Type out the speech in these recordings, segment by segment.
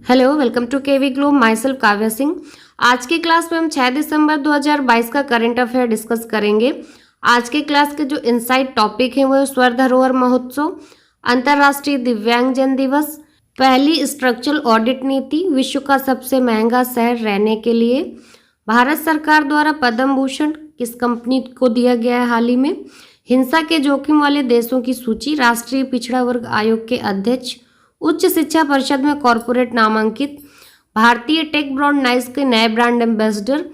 Hello, welcome to KV globe. Myself Kavya Singh. आज की class में हम 6 दिसंबर 2022 का करंट अफेयर डिस्कस करेंगे। आज के क्लास के जो इनसाइट टॉपिक हैं वो है स्वर धरोहर महोत्सव, अंतर्राष्ट्रीय दिव्यांगजन दिवस, पहली स्ट्रक्चरल ऑडिट नीति, विश्व का सबसे महंगा शहर रहने के लिए, भारत सरकार द्वारा पद्म भूषण किस कंपनी को दिया गया है हाल ही में, हिंसा के जोखिम वाले देशों की सूची, राष्ट्रीय पिछड़ा वर्ग आयोग के अध्यक्ष, उच्च शिक्षा परिषद में कॉरपोरेट नामांकित, भारतीय टेक ब्रांड नाइस के नए ब्रांड एम्बेसडर,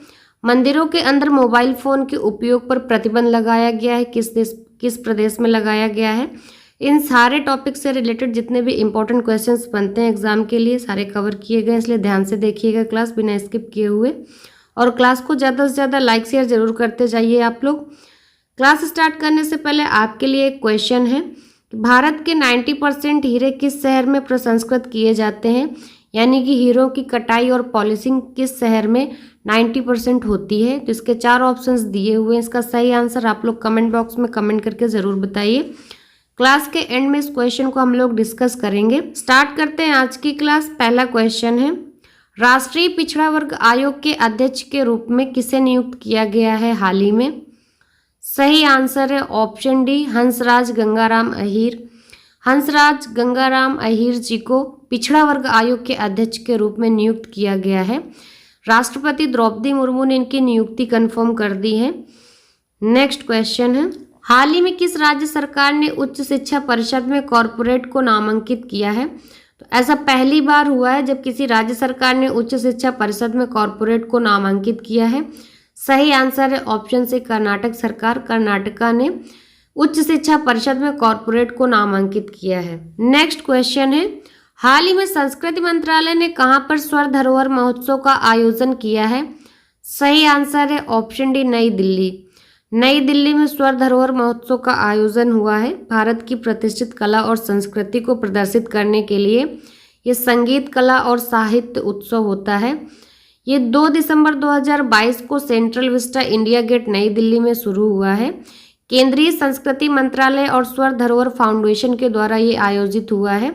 मंदिरों के अंदर मोबाइल फोन के उपयोग पर प्रतिबंध लगाया गया है, किस प्रदेश में लगाया गया है। इन सारे टॉपिक से रिलेटेड जितने भी इंपॉर्टेंट क्वेश्चंस बनते हैं एग्जाम के लिए सारे कवर किए गए, इसलिए ध्यान से देखिएगा क्लास बिना स्किप किए हुए, और क्लास को ज़्यादा से ज़्यादा लाइक शेयर जरूर करते जाइए आप लोग। क्लास स्टार्ट करने से पहले आपके लिए एक क्वेश्चन है, भारत के 90% हीरे किस शहर में प्रसंस्कृत किए जाते हैं, यानी कि हीरों की कटाई और पॉलिशिंग किस शहर में 90% होती है। तो इसके 4 ऑप्शंस दिए हुए हैं, इसका सही आंसर आप लोग कमेंट बॉक्स में कमेंट करके ज़रूर बताइए। क्लास के एंड में इस क्वेश्चन को हम लोग डिस्कस करेंगे। स्टार्ट करते हैं आज की क्लास। पहला क्वेश्चन है, राष्ट्रीय पिछड़ा वर्ग आयोग के अध्यक्ष के रूप में किसे नियुक्त किया गया है हाल ही में। सही आंसर है ऑप्शन डी, हंसराज गंगाराम अहीर। हंसराज गंगाराम अहीर जी को पिछड़ा वर्ग आयोग के अध्यक्ष के रूप में नियुक्त किया गया है। राष्ट्रपति द्रौपदी मुर्मू ने इनकी नियुक्ति कंफर्म कर दी है। नेक्स्ट क्वेश्चन है, हाल ही में किस राज्य सरकार ने उच्च शिक्षा परिषद में कॉरपोरेट को नामांकित किया है। तो ऐसा पहली बार हुआ है जब किसी राज्य सरकार ने उच्च शिक्षा परिषद में कॉरपोरेट को नामांकित किया है। सही आंसर है ऑप्शन से कर्नाटक सरकार। कर्नाटका ने उच्च शिक्षा परिषद में कॉरपोरेट को नामांकित किया है। नेक्स्ट क्वेश्चन है, हाल ही में संस्कृति मंत्रालय ने कहां पर स्वर धरोहर महोत्सव का आयोजन किया है। सही आंसर है ऑप्शन डी, नई दिल्ली। नई दिल्ली में स्वर धरोहर महोत्सव का आयोजन हुआ है। भारत की प्रतिष्ठित कला और संस्कृति को प्रदर्शित करने के लिए ये संगीत, कला और साहित्य उत्सव होता है। ये 2 दिसंबर 2022 को सेंट्रल विस्टा इंडिया गेट नई दिल्ली में शुरू हुआ है। केंद्रीय संस्कृति मंत्रालय और स्वर धरोहर फाउंडेशन के द्वारा ये आयोजित हुआ है।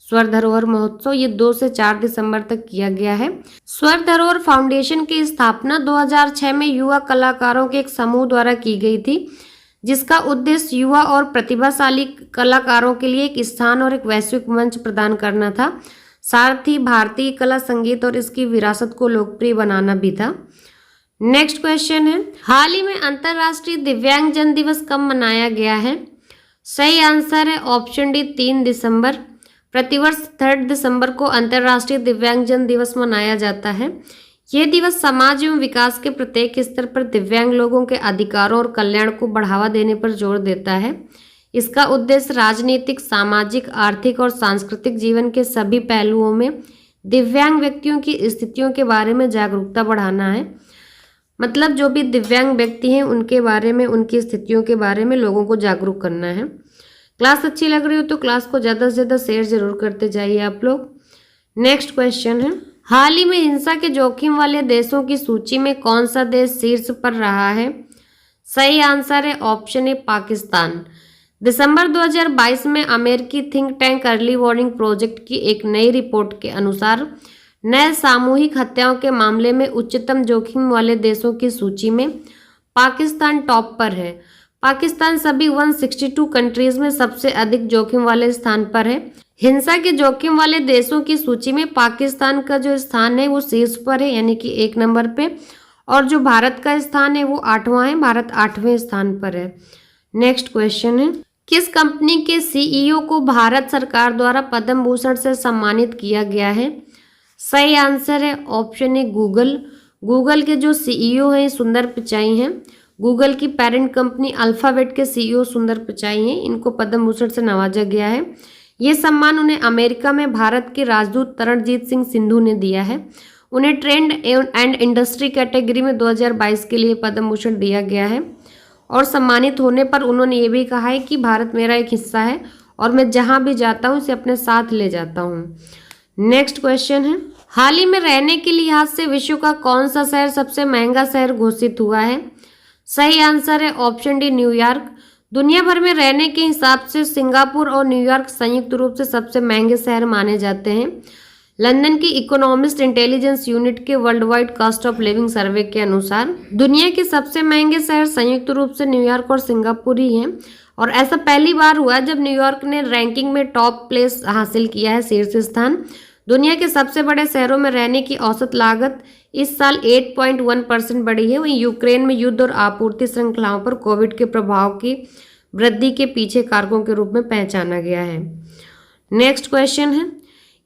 स्वर धरोहर महोत्सव ये 2 से 4 दिसंबर तक किया गया है। स्वर धरोहर फाउंडेशन की स्थापना 2006 में युवा कलाकारों के एक समूह द्वारा की गई थी, जिसका उद्देश्य युवा और प्रतिभाशाली कलाकारों के लिए एक स्थान और एक वैश्विक मंच प्रदान करना था। साथ ही भारतीय कला, संगीत और इसकी विरासत को लोकप्रिय बनाना भी था। नेक्स्ट क्वेश्चन है, हाल ही में अंतर्राष्ट्रीय दिव्यांगजन दिवस कब मनाया गया है। सही आंसर है ऑप्शन डी, 3 दिसंबर। प्रतिवर्ष 3 दिसंबर को अंतर्राष्ट्रीय दिव्यांगजन दिवस मनाया जाता है। ये दिवस समाज एवं विकास के प्रत्येक स्तर पर दिव्यांग लोगों के अधिकारों और कल्याण को बढ़ावा देने पर जोर देता है। इसका उद्देश्य राजनीतिक, सामाजिक, आर्थिक और सांस्कृतिक जीवन के सभी पहलुओं में दिव्यांग व्यक्तियों की स्थितियों के बारे में जागरूकता बढ़ाना है। मतलब जो भी दिव्यांग व्यक्ति हैं उनके बारे में, उनकी स्थितियों के बारे में लोगों को जागरूक करना है। क्लास अच्छी लग रही हो तो क्लास को ज़्यादा से ज़्यादा शेयर जरूर करते जाइए आप लोग। नेक्स्ट क्वेश्चन है, हाल ही में हिंसा के जोखिम वाले देशों की सूची में कौन सा देश शीर्ष पर रहा है। सही आंसर है ऑप्शन ए, पाकिस्तान। दिसंबर 2022 में अमेरिकी think tank early warning project की एक नई रिपोर्ट के अनुसार नए सामूहिक हत्याओं के मामले में उच्चतम जोखिम वाले देशों की सूची में पाकिस्तान टॉप पर है। पाकिस्तान सभी 162 कंट्रीज में सबसे अधिक जोखिम वाले स्थान पर है। हिंसा के जोखिम वाले देशों की सूची में पाकिस्तान का जो स्थान है वो शीर्ष पर है, यानी कि 1 नंबर पे, और जो भारत का स्थान है वो 8वां है। भारत 8वें स्थान पर है। नेक्स्ट क्वेश्चन है, किस कंपनी के सीईओ को भारत सरकार द्वारा पद्म भूषण से सम्मानित किया गया है। सही आंसर है ऑप्शन ए, गूगल। गूगल के जो सीईओ हैं सुंदर पिचाई हैं। गूगल की पेरेंट कंपनी अल्फाबेट के सीईओ सुंदर पिचाई हैं। इनको पद्म भूषण से नवाजा गया है। ये सम्मान उन्हें अमेरिका में भारत के राजदूत तरणजीत सिंह सिंधु ने दिया है। उन्हें ट्रेंड एंड इंडस्ट्री कैटेगरी में 2022 के लिए पद्म भूषण दिया गया है, और सम्मानित होने पर उन्होंने ये भी कहा है कि भारत मेरा एक हिस्सा है और मैं जहां भी जाता हूं इसे अपने साथ ले जाता हूं। नेक्स्ट क्वेश्चन है, हाल ही में रहने के लिहाज से विश्व का कौन सा शहर सबसे महंगा शहर घोषित हुआ है। सही आंसर है ऑप्शन डी, न्यूयॉर्क। दुनिया भर में रहने के हिसाब से सिंगापुर और न्यूयॉर्क संयुक्त रूप से सबसे महंगे शहर माने जाते हैं। लंदन की इकोनॉमिस्ट इंटेलिजेंस यूनिट के world wide cost of living survey के अनुसार दुनिया के सबसे महंगे शहर संयुक्त रूप से न्यूयॉर्क और सिंगापुर ही हैं। और ऐसा पहली बार हुआ जब न्यूयॉर्क ने रैंकिंग में टॉप प्लेस हासिल किया है, शीर्ष स्थान। दुनिया के सबसे बड़े शहरों में रहने की औसत लागत इस साल 8.1% बढ़ी है। वहीं यूक्रेन में युद्ध और आपूर्ति श्रृंखलाओं पर कोविड के प्रभाव की वृद्धि के पीछे कारकों के रूप में पहचाना गया है। नेक्स्ट क्वेश्चन है,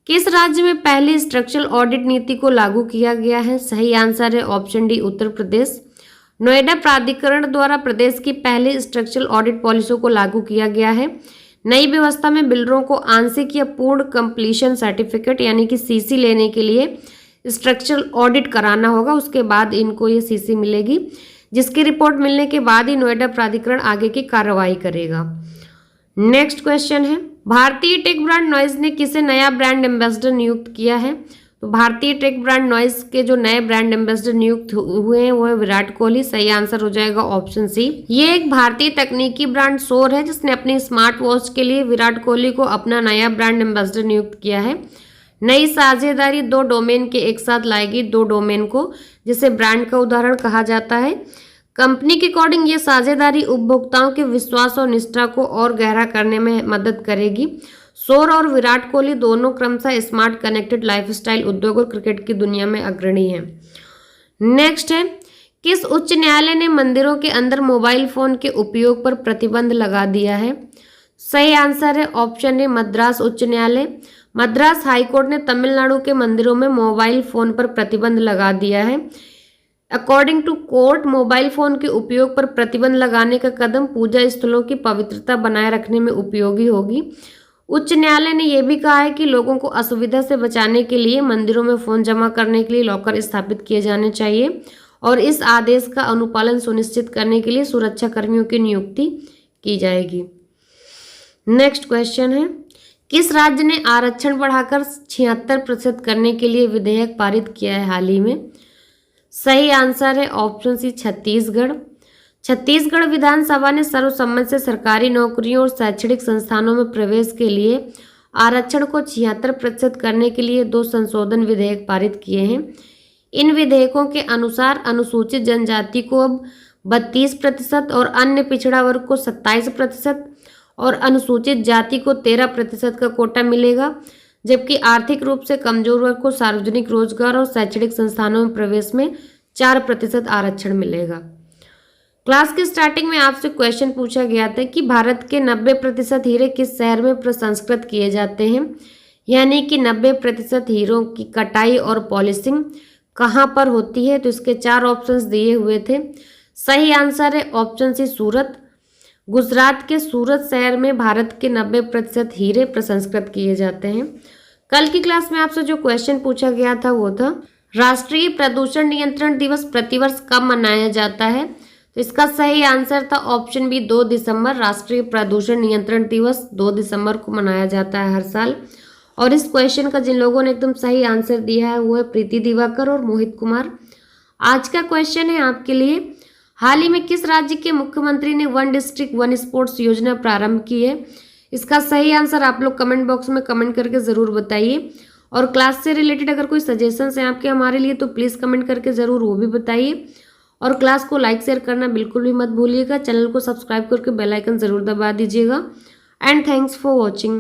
किस राज्य में पहली स्ट्रक्चरल ऑडिट नीति को लागू किया गया है? सही आंसर है ऑप्शन डी, उत्तर प्रदेश। नोएडा प्राधिकरण द्वारा प्रदेश की पहली स्ट्रक्चरल ऑडिट पॉलिसियों को लागू किया गया है। नई व्यवस्था में बिल्डरों को आंशिक या पूर्ण कंप्लीशन सर्टिफिकेट यानी कि सीसी लेने के लिए स्ट्रक्चरल ऑडिट कराना होगा। उसके बाद इनको ये सीसी मिलेगी, जिसकी रिपोर्ट मिलने के बाद ही नोएडा प्राधिकरण आगे की कार्रवाई करेगा। नेक्स्ट क्वेश्चन है, भारतीय टेक ब्रांड नॉइज ने किसे नया ब्रांड एम्बेसडर नियुक्त किया है? तो भारतीय टेक ब्रांड नॉइज के जो नए ब्रांड एम्बेसडर नियुक्त हुए हैं वो है विराट कोहली। सही आंसर हो जाएगा ऑप्शन सी। ये एक भारतीय तकनीकी ब्रांड शोर है जिसने अपनी स्मार्ट वॉच के लिए विराट कोहली को अपना नया ब्रांड एम्बेसडर नियुक्त किया है। नई साझेदारी 2 डोमेन के एक साथ लाएगी, 2 डोमेन को, जिसे ब्रांड का उदाहरण कहा जाता है। कंपनी के अकॉर्डिंग ये साझेदारी उपभोक्ताओं के विश्वास और निष्ठा को और गहरा करने में मदद करेगी। शोर और विराट कोहली दोनों क्रमशः स्मार्ट कनेक्टेड लाइफस्टाइल उद्योग और क्रिकेट की दुनिया में अग्रणी हैं। नेक्स्ट है, किस उच्च न्यायालय ने मंदिरों के अंदर मोबाइल फोन के उपयोग पर प्रतिबंध लगा दिया है? सही आंसर है ऑप्शन ए, मद्रास उच्च न्यायालय। मद्रास हाईकोर्ट ने तमिलनाडु के मंदिरों में मोबाइल फोन पर प्रतिबंध लगा दिया है। According to court, mobile phone के उपयोग पर प्रतिबंध लगाने का कदम पूजा स्थलों की पवित्रता बनाए रखने में उपयोगी होगी। उच्च न्यायालय ने यह भी कहा है कि लोगों को असुविधा से बचाने के लिए मंदिरों में फोन जमा करने के लिए लॉकर स्थापित किए जाने चाहिए और इस आदेश का अनुपालन सुनिश्चित करने के लिए सुरक्षा कर्मियों की नियुक्ति की जाएगी। नेक्स्ट क्वेश्चन है, किस राज्य ने आरक्षण बढ़ाकर 76% करने के लिए विधेयक पारित किया है हाल ही में? सही आंसर है ऑप्शन सी, छत्तीसगढ़। छत्तीसगढ़ विधानसभा ने सर्वसम्मति से सरकारी नौकरियों और शैक्षणिक संस्थानों में प्रवेश के लिए आरक्षण को 76% करने के लिए 2 संशोधन विधेयक पारित किए हैं। इन विधेयकों के अनुसार अनुसूचित जनजाति को अब 32% और अन्य पिछड़ा वर्ग को 27% और अनुसूचित जाति को 13% का कोटा मिलेगा, जबकि आर्थिक रूप से कमजोर वर्ग को सार्वजनिक रोजगार और शैक्षणिक संस्थानों में प्रवेश में 4% आरक्षण मिलेगा। क्लास की स्टार्टिंग में आपसे क्वेश्चन पूछा गया था कि भारत के 90% हीरे किस शहर में प्रसंस्कृत किए जाते हैं, यानी कि 90% हीरों की कटाई और पॉलिशिंग कहाँ पर होती है? तो इसके 4 ऑप्शंस दिए हुए थे। सही आंसर है ऑप्शन सी, सूरत। गुजरात के सूरत शहर में भारत के 90% हीरे प्रसंस्कृत किए जाते हैं। कल की क्लास में आपसे जो क्वेश्चन पूछा गया था वो था, राष्ट्रीय प्रदूषण नियंत्रण दिवस प्रतिवर्ष कब मनाया जाता है? तो इसका सही आंसर था ऑप्शन बी, 2 दिसंबर। राष्ट्रीय प्रदूषण नियंत्रण दिवस 2 दिसंबर को मनाया जाता है हर साल। और इस क्वेश्चन का जिन लोगों ने एकदम सही आंसर दिया है वो है प्रीति दिवाकर और मोहित कुमार। आज का क्वेश्चन है आपके लिए, हाल ही में किस राज्य के मुख्यमंत्री ने 1 डिस्ट्रिक्ट 1 स्पोर्ट्स योजना प्रारंभ की है? इसका सही आंसर आप लोग कमेंट बॉक्स में कमेंट करके ज़रूर बताइए। और क्लास से रिलेटेड अगर कोई सजेशंस हैं आपके हमारे लिए तो प्लीज़ कमेंट करके ज़रूर वो भी बताइए। और क्लास को लाइक शेयर करना बिल्कुल भी मत भूलिएगा। चैनल को सब्सक्राइब करके बेल आइकन ज़रूर दबा दीजिएगा। And thanks for watching.